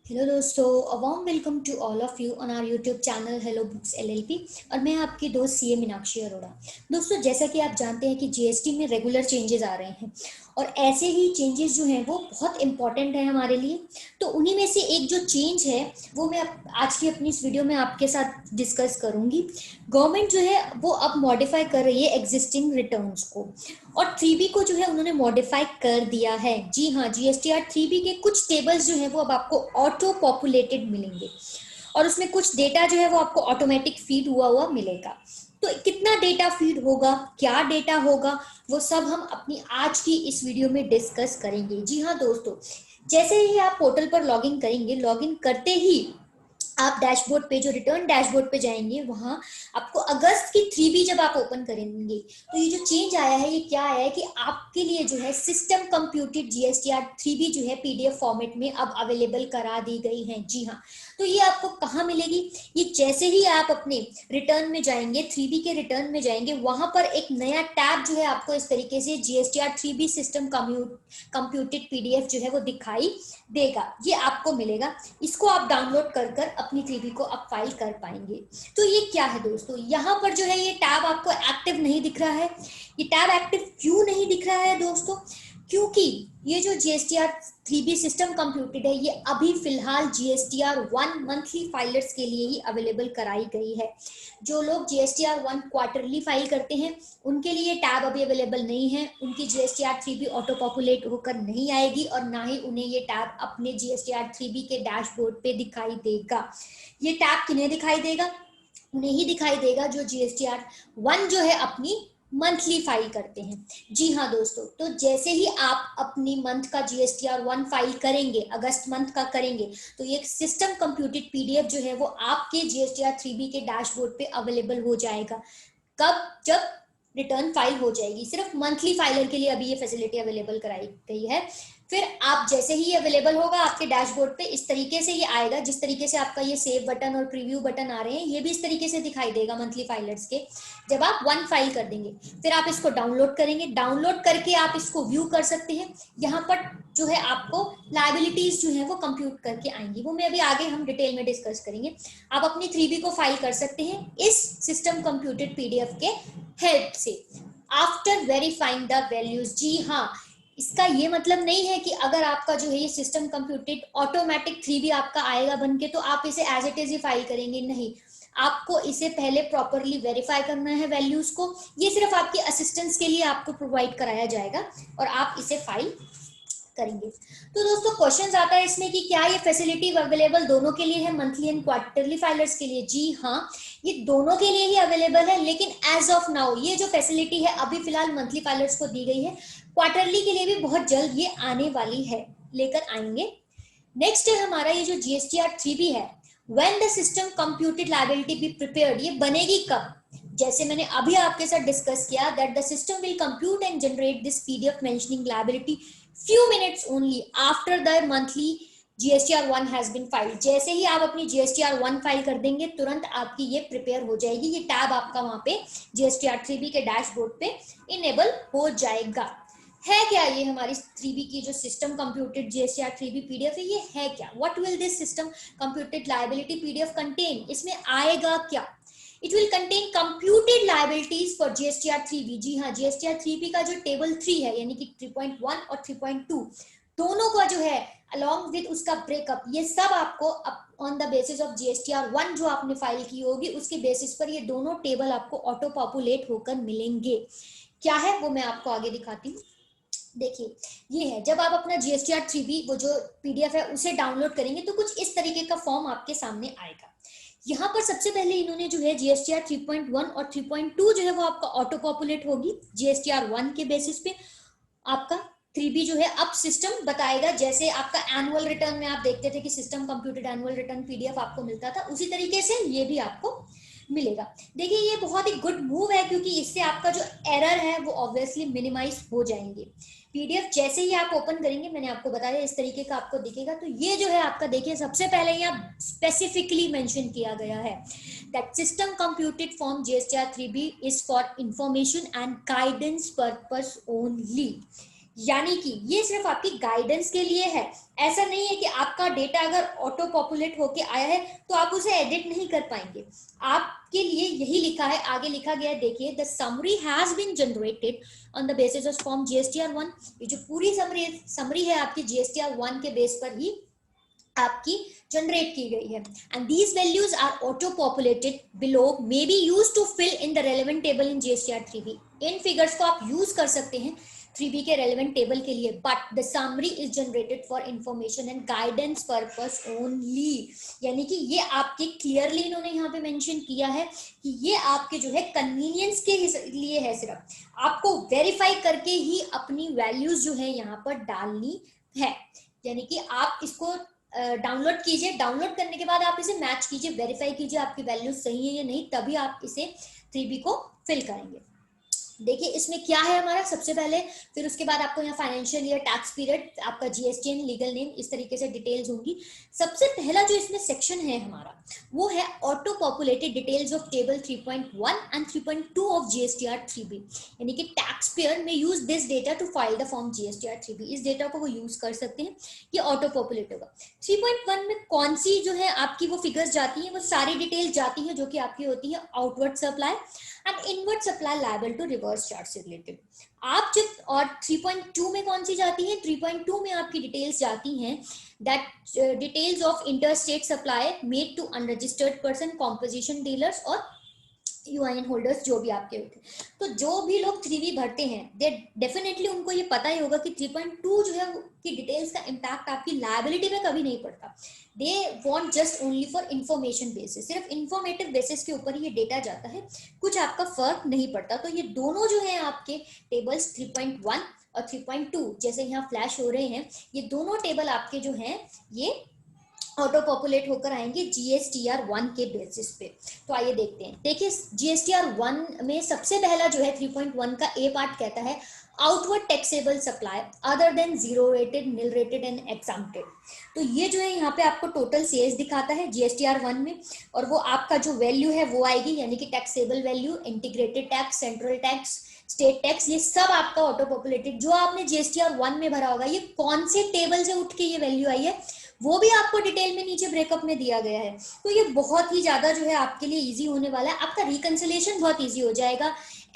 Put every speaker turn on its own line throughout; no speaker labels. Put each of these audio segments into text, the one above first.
Hello दोस्तों, a warm welcome to all of you on our YouTube channel Hello Books LLP. और मैं आपकी दोस्त सीए मीनाक्षी अरोड़ा। दोस्तों, जैसा कि आप जानते हैं कि जीएसटी में रेगुलर चेंजेस आ रहे हैं और ऐसे ही चेंजेस जो हैं वो बहुत इंपॉर्टेंट है हमारे लिए। तो उन्हीं में से एक जो चेंज है वो मैं आज की अपनी इस वीडियो में आपके साथ डिस्कस करूंगी। गवर्नमेंट जो है वो अब मॉडिफाई कर रही है एग्जिस्टिंग रिटर्न्स को, और 3B को जो है उन्होंने मॉडिफाई कर दिया है। जी हाँ, जीएसटीआर 3B के कुछ टेबल्स जो है वो अब आपको ऑटो पॉपुलेटेड मिलेंगे और उसमें कुछ डेटा जो है वो आपको ऑटोमेटिक फीड हुआ हुआ मिलेगा। तो कितना डेटा फीड होगा, क्या डेटा होगा, वो सब हम अपनी आज की इस वीडियो में डिस्कस करेंगे। जी हाँ दोस्तों, जैसे ही आप पोर्टल पर लॉगिन करेंगे, लॉगिन करते ही आप डैशबोर्ड पे, जो रिटर्न डैशबोर्ड पे जाएंगे, वहां आपको अगस्त की 3B जब आप ओपन करेंगे तो ये जो चेंज आया है ये क्या आया है कि आपके लिए जो है सिस्टम कंप्यूटेड जीएसटीआर 3B जो है पीडीएफ फॉर्मेट में अब अवेलेबल करा दी गई है। जी हाँ, तो ये आपको कहाँ मिलेगी? ये जैसे ही आप अपने रिटर्न में जाएंगे, 3B के रिटर्न में जाएंगे, वहां पर एक नया टैब जो है आपको इस तरीके से GSTR 3B system computed PDF जो है वो दिखाई देगा। ये आपको मिलेगा, इसको आप डाउनलोड कर कर अपनी 3B को आप फाइल कर पाएंगे। तो ये क्या है दोस्तों, यहाँ पर जो है ये टैब आपको एक्टिव नहीं दिख रहा है। ये टैब एक्टिव क्यों नहीं दिख रहा है दोस्तों? क्योंकि ये जो जीएसटीआर 3B सिस्टम कंप्यूटेड है ये अभी फिलहाल जीएसटीआर 1 मंथली फाइलर्स के लिए ही अवेलेबल कराई गई है। जो लोग जीएसटीआर 1 क्वार्टरली फाइल करते हैं उनके लिए टैब अभी अवेलेबल नहीं है। उनकी जीएसटीआर 3B ऑटो पॉपुलेट होकर नहीं आएगी और ना ही उन्हें ये टैब अपने जीएसटीआर 3B के डैशबोर्ड पे दिखाई देगा। ये टैब किन्हें दिखाई देगा? उन्हें ही दिखाई देगा जो जीएसटीआर 1 जो है अपनी मंथली फाइल करते हैं। जी हाँ दोस्तों, तो जैसे ही आप अपनी मंथ का जीएसटीआर 1 फाइल करेंगे, अगस्त मंथ का करेंगे, तो ये सिस्टम कंप्यूटेड पीडीएफ जो है वो आपके जीएसटीआर 3B के डैशबोर्ड पे अवेलेबल हो जाएगा। कब? जब रिटर्न फाइल हो जाएगी। सिर्फ मंथली फाइलर के लिए अभी ये फैसिलिटी अवेलेबल कराई गई है। फिर आप जैसे ही अवेलेबल होगा आपके डैशबोर्ड पे, इस तरीके से ये आएगा। जिस तरीके से आपका ये सेव बटन और प्रीव्यू बटन आ रहे हैं, ये भी इस तरीके से दिखाई देगा मंथली फाइलर्स के, जब आप 1 फाइल कर देंगे। फिर आप इसको डाउनलोड करेंगे, डाउनलोड करके आप इसको व्यू कर सकते हैं। यहाँ पर जो है आपको लायबिलिटीज जो है वो कंप्यूट करके आएंगी, वो मैं अभी आगे हम डिटेल में डिस्कस करेंगे। आप अपनी 3B को फाइल कर सकते हैं इस सिस्टम कंप्यूटेड पीडीएफ के हेल्प से, आफ्टर वेरीफाइंग द वैल्यूज। जी हाँ, इसका ये मतलब नहीं है कि अगर आपका जो है ये सिस्टम कंप्यूटेड ऑटोमेटिक 3B आपका आएगा बनके तो आप इसे एज इट इज ही फाइल करेंगे। नहीं, आपको इसे पहले प्रॉपरली वेरीफाई करना है वैल्यूज को। ये सिर्फ आपके असिस्टेंस के लिए आपको प्रोवाइड कराया जाएगा और आप इसे फाइल करेंगे। तो दोस्तों, क्वेश्चन आता है इसमें कि क्या ये फैसिलिटी अवेलेबल दोनों के लिए है, मंथली एंड क्वार्टरली फाइलर्स के लिए? जी हाँ, ये दोनों के लिए ही अवेलेबल है, लेकिन एज ऑफ नाउ ये जो फैसिलिटी है अभी फिलहाल मंथली फाइलर्स को दी गई है। क्वार्टरली के लिए भी बहुत जल्द ये आने वाली है, लेकर आएंगे। नेक्स्ट है हमारा ये जो जीएसटीआर 3B है, when the system computed liability be prepared, ये बनेगी कब? जैसे मैंने अभी आपके साथ डिस्कस किया that the system will compute and generate this PDF mentioning liability few minutes only after the monthly GSTR 1 has been filed। जैसे ही आप अपनी GSTR 1 फाइल कर देंगे तुरंत आपकी ये प्रिपेयर हो जाएगी। ये टैब आपका वहां पे GSTR 3B के डैशबोर्ड पे इनेबल हो जाएगा। है क्या ये हमारी 3B की जो system computed GSTR 3B PDF है, ये है क्या? What will this system computed liability PDF contain? इसमें आएगा क्या? It will contain computed liabilities for GSTR 3B। जी हाँ, GSTR 3B का जो टेबल 3 है, यानी कि 3.1 और 3.2 दोनों का जो है अलॉन्ग विद उसका ब्रेकअप, ये सब आपको on the basis of GSTR 1 जो आपने फाइल की होगी उसके बेसिस पर ये दोनों टेबल आपको ऑटो पॉपुलेट होकर मिलेंगे। क्या है वो मैं आपको आगे दिखाती हूँ। देखिए, ये है जब आप अपना GSTR 3B वो जो पीडीएफ है उसे डाउनलोड करेंगे तो कुछ इस तरीके का फॉर्म आपके सामने आएगा। यहाँ पर सबसे पहले इन्होंने जो है GSTR 3.1 और 3.2 जो है वो आपका ऑटो पॉपुलेट होगी। GSTR 1 के बेसिस पे आपका 3B जो है अब सिस्टम बताएगा। जैसे आपका एनुअल रिटर्न में आप देखते थे कि system computed annual return PDF आपको मिलता था, उसी तरीके से ये भी आपको मिलेगा। देखिए, ये बहुत ही गुड मूव है क्योंकि इससे आपका जो एरर है वो ऑब्वियसली मिनिमाइज हो जाएंगे। पीडीएफ जैसे ही आप ओपन करेंगे, मैंने आपको बताया इस तरीके का आपको दिखेगा। तो ये जो है आपका, देखिए सबसे पहले यहाँ स्पेसिफिकली मेंशन किया गया है that system computed form GSTR 3B is for information and guidance purpose only। यानी कि ये सिर्फ आपकी गाइडेंस के लिए है। ऐसा नहीं है कि आपका डेटा अगर ऑटो पॉपुलेट होके आया है तो आप उसे एडिट नहीं कर पाएंगे। आपके लिए यही लिखा है, आगे लिखा गया है, देखिए, the summary has been generated on the basis of form GSTR1। ये जो पूरी समरी है आपकी GSTR1 के बेस पर ही आपकी जनरेट की गई है। And these values are auto populated below, may be use to fill in the relevant table in GSTR3B। इन फिगर्स को आप यूज कर सकते हैं 3B के रेलेवेंट टेबल के लिए, but the summary is generated for information and guidance purpose only. यानी कि ये आपके क्लियरली इन्होंने यहाँ पे मेंशन किया है कि ये आपके जो है कन्वीनियंस के लिए है, सिर्फ आपको वेरीफाई करके ही अपनी वैल्यूज जो है यहाँ पर डालनी है। यानी कि आप इसको डाउनलोड कीजिए, डाउनलोड करने के बाद आप इसे मैच कीजिए, वेरीफाई कीजिए आपकी वैल्यू सही है या नहीं, तभी आप इसे 3B को फिल करेंगे। देखिए इसमें क्या है हमारा, सबसे पहले, फिर उसके बाद आपको यहाँ फाइनेंशियल ईयर, टैक्स पीरियड, आपका GSTN, लीगल नेम, इस तरीके से डिटेल्स होंगी। सबसे पहला जो इसमें सेक्शन है हमारा वो है auto populated details of table 3.1 and 3.2 of GSTR3B। यानी कि tax payer may use this data to file the form GSTR3B। इस डेटा को वो यूज कर सकते हैं, ये ऑटो पॉपुलेट होगा। 3.1 में कौन सी जो है आपकी वो फिगर्स जाती है, वो सारी डिटेल्स जाती है जो कि आपकी होती है outward supply and inward supply liable to reverse charge से रिलेटेड। आप जब, और 3.2 में कौन सी जाती है, 3.2 में आपकी डिटेल्स जाती हैं that details of interstate supply made to unregistered person, composition dealers और यूआईएन होल्डर्स जो भी आपके होते हैं। तो जो भी लोग 3B भरते हैं दे डेफिनेटली उनको ये पता ही होगा कि 3.2 जो है की डिटेल्स का इम्पैक्ट आपकी लायबिलिटी में कभी नहीं पड़ता। They want just only for information basis, सिर्फ इंफॉर्मेटिव बेसिस के ऊपर ये डेटा जाता है, कुछ आपका फर्क नहीं पड़ता। तो ये दोनों जो है आपके टेबल्स 3.1 और 3.2 जैसे यहाँ फ्लैश हो रहे हैं, ये दोनों टेबल आपके जो हैं ये ऑटो पॉपुलेट होकर आएंगे GSTR1 के बेसिस पे। तो आइए देखते हैं। देखिए GSTR1 में सबसे पहला जो है 3.1 का ए पार्ट कहता है outward taxable supply other than zero rated, nil rated and exempted. तो ये जो है यहाँ पे आपको टोटल सेल्स दिखाता है GSTR1 में, और वो आपका जो वैल्यू है वो आएगी, यानी कि taxable value, integrated tax, central tax, state tax, ये सब आपका ऑटो पॉपुलेटेड। जो आपने GSTR1 में भरा होगा, ये कौन से टेबल से उठ के ये वैल्यू आई है वो भी आपको डिटेल में नीचे ब्रेकअप में दिया गया है। तो ये बहुत ही ज्यादा जो है आपके लिए इजी होने वाला है, आपका रिकंसिलिएशन बहुत इजी हो जाएगा,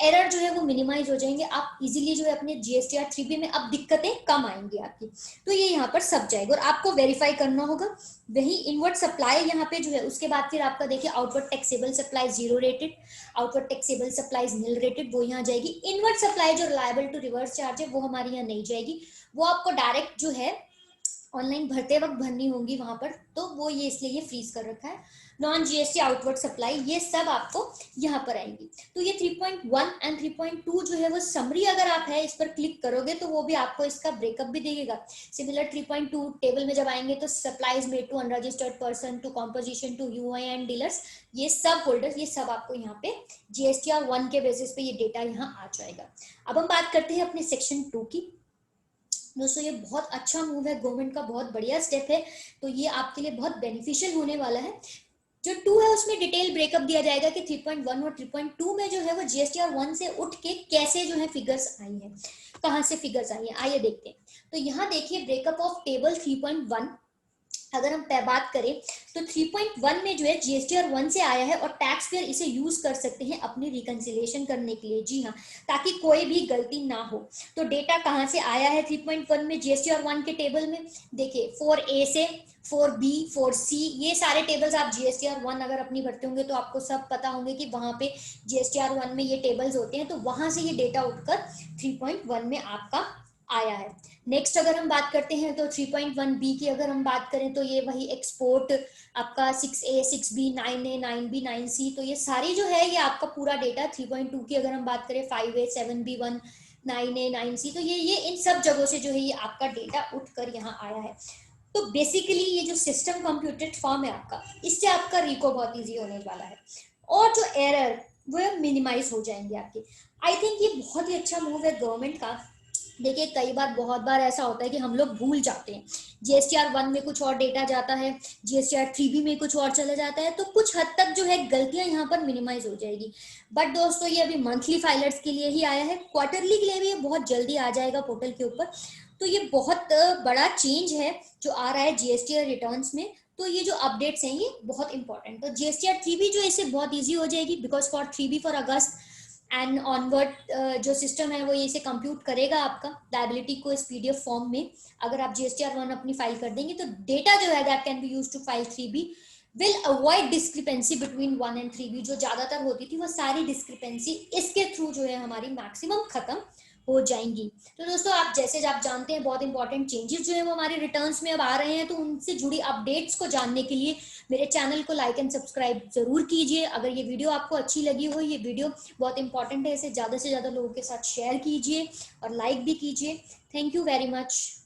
एरर जो है वो मिनिमाइज हो जाएंगे, आप इजीली जो है अपने GSTR3B में अब दिक्कतें कम आएंगी आपकी। तो ये यहाँ पर सब जाएगा और आपको वेरीफाई करना होगा। वही इनवर्ड सप्लाई यहाँ पे जो है, उसके बाद फिर आपका देखिए outward taxable supply zero rated, outward taxable supply निल रेटेड, वो यहाँ जाएगी। इनवर्ड सप्लाई जो लायबल टू रिवर्स चार्ज है वो हमारी यहाँ नहीं जाएगी, वो आपको डायरेक्ट जो है ऑनलाइन भरते वक्त भरनी होंगी वहां पर, तो वो ये इसलिए ये फ्रीज कर रखा है। नॉन GST आउटवर्ड सप्लाई ये सब आपको यहाँ पर आएंगी। तो ये 3.1 एंड 3.2 जो है वो समरी, अगर आप है इस पर क्लिक करोगे तो वो भी आपको इसका ब्रेकअप भी देगा। सिमिलर 3.2 टेबल में जब आएंगे तो supplies made to unregistered person, to composition, to UIN dealers, ये सब होल्डर्स, ये सब आपको यहाँ पे GSTR1 के बेसिस पे ये डेटा यहाँ आ जाएगा। अब हम बात करते हैं अपने सेक्शन 2 की। दोस्तों ये बहुत अच्छा मूव है, गवर्नमेंट का बहुत बढ़िया स्टेप है, तो ये आपके लिए बहुत बेनिफिशियल होने वाला है। जो 2 है उसमें डिटेल ब्रेकअप दिया जाएगा कि 3.1 और 3.2 में जो है वो GSTR1 से उठ के कैसे जो है फिगर्स आई है, कहाँ से फिगर्स आई है, आइए देखते हैं। तो यहाँ देखिए ब्रेकअप ऑफ टेबल 3.1 अगर हम बात करें तो 3.1 में जो है GSTR1 से आया है और टैक्स पेयर इसे यूज कर सकते हैं अपनी रिकंसिलिएशन करने के लिए, जी हाँ, ताकि कोई भी गलती ना हो। तो डेटा कहाँ से आया है 3.1 में GSTR1 के टेबल में, देखिए 4A से 4B 4C, ये सारे टेबल्स आप GSTR1 अगर अपनी भरते होंगे तो आपको सब पता होंगे कि वहां पे GSTR1 में ये टेबल्स होते हैं, तो वहां से ये डेटा उठकर 3.1 में आपका आया है। नेक्स्ट अगर हम बात करते हैं तो 3.1B की अगर हम बात करें तो ये वही एक्सपोर्ट आपका 6A 6B 9A 9B 9C, तो ये सारी जो है ये आपका पूरा डेटा 3.2 की अगर हम बात करें 5A 7B 1 9A 9C, तो ये इन सब जगहों से जो है ये आपका डेटा उठकर यहाँ आया है। तो बेसिकली ये जो सिस्टम कंप्यूटेड फॉर्म है आपका, इससे आपका रिको बहुत इजी होने वाला है और जो एरर वो मिनिमाइज हो जाएंगे आपके। आई थिंक ये बहुत ही अच्छा मूव है गवर्नमेंट का, देखिए कई बार बहुत बार ऐसा होता है कि हम लोग भूल जाते हैं, GSTR 1 में कुछ और डेटा जाता है, GSTR 3B में कुछ और चला जाता है, तो कुछ हद तक जो है गलतियां यहाँ पर मिनिमाइज हो जाएगी। बट दोस्तों ये अभी मंथली फाइलर्स के लिए ही आया है, क्वार्टरली के लिए भी ये बहुत जल्दी आ जाएगा पोर्टल के ऊपर। तो ये बहुत बड़ा चेंज है जो आ रहा है GSTR रिटर्न्स में। तो ये जो अपडेट्स हैं ये बहुत इंपॉर्टेंट, तो GSTR 3B जो इससे बहुत ईजी हो जाएगी, because for 3B for August and onward जो सिस्टम है वो ये से कंप्यूट करेगा आपका लाइबिलिटी को इस PDF फॉर्म में। अगर आप GSTR 1 अपनी फाइल कर देंगे तो डेटा जो है that can be use to file 3B will avoid discrepancy between 1 and 3B, जो ज्यादातर होती थी वो सारी डिस्क्रिपेंसी इसके थ्रू जो है हमारी मैक्सिमम खत्म हो जाएंगी। तो दोस्तों आप जैसे आप जानते हैं बहुत इंपॉर्टेंट चेंजेस जो है वो हमारे रिटर्न्स में अब आ रहे हैं, तो उनसे जुड़ी अपडेट्स को जानने के लिए मेरे चैनल को लाइक एंड सब्सक्राइब जरूर कीजिए। अगर ये वीडियो आपको अच्छी लगी हो, ये वीडियो बहुत इंपॉर्टेंट है, इसे ज़्यादा से ज़्यादा लोगों के साथ शेयर कीजिए और लाइक भी कीजिए। Thank you very much.